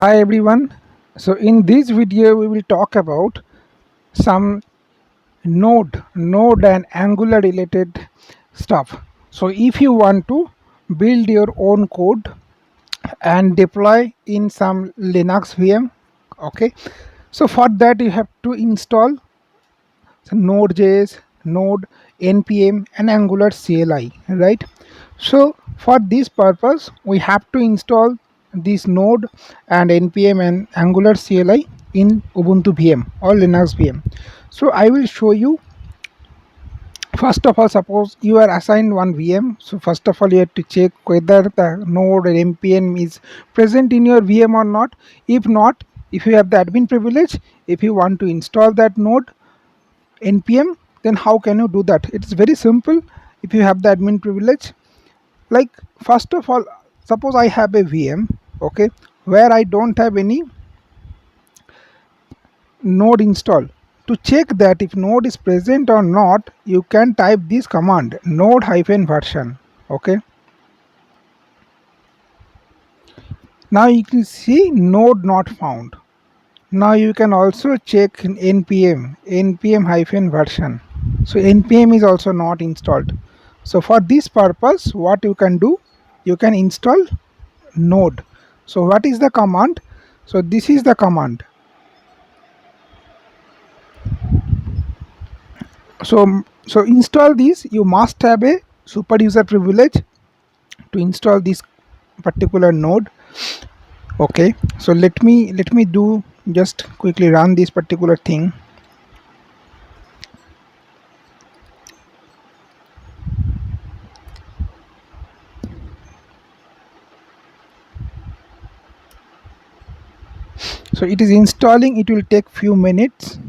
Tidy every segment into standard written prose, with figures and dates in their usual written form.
Hi everyone. So in this video we will talk about some node and Angular related stuff. So if you want to build your own code and deploy in some Linux VM, okay. So for that you have to install Node.js, Node, npm and Angular CLI, right? So for this purpose we have to install this Node and npm and Angular CLI in Ubuntu VM or Linux VM. So I will show you. First of all, suppose you are assigned one VM. So first of all, you have to check whether the node or npm is present in your VM or not. If not, if you have the admin privilege, if you want to install that node npm, then how can you do that? It's very simple. If you have the admin privilege, like first of all, suppose I have a VM, okay, where I don't have any node installed. To check that if node is present or not, you can type this command node hyphen version. Okay, now you can see node not found. Now you can also check npm hyphen version. So npm is also not installed. So for this purpose, what you can do, you can install node. So what is the command? So this is the command. So install this. You must have a super user privilege to install this particular node. Okay, so let me do just quickly run this particular thing. So it is installing. It will take few minutes.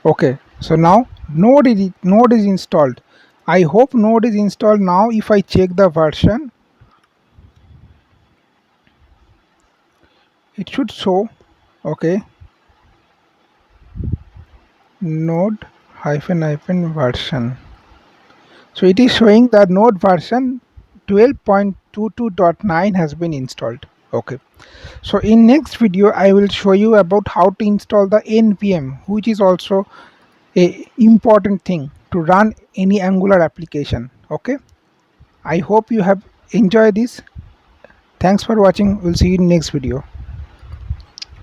Okay, so now node is installed. I hope node is installed now. If I check the version, it should show. Okay, node hyphen version. So it is showing that node version 12.22.9 has been installed. Okay, so in next video I will show you about how to install the npm, which is also a important thing to run any Angular application. Okay, I hope you have enjoyed this. Thanks for watching. We'll see you in next video.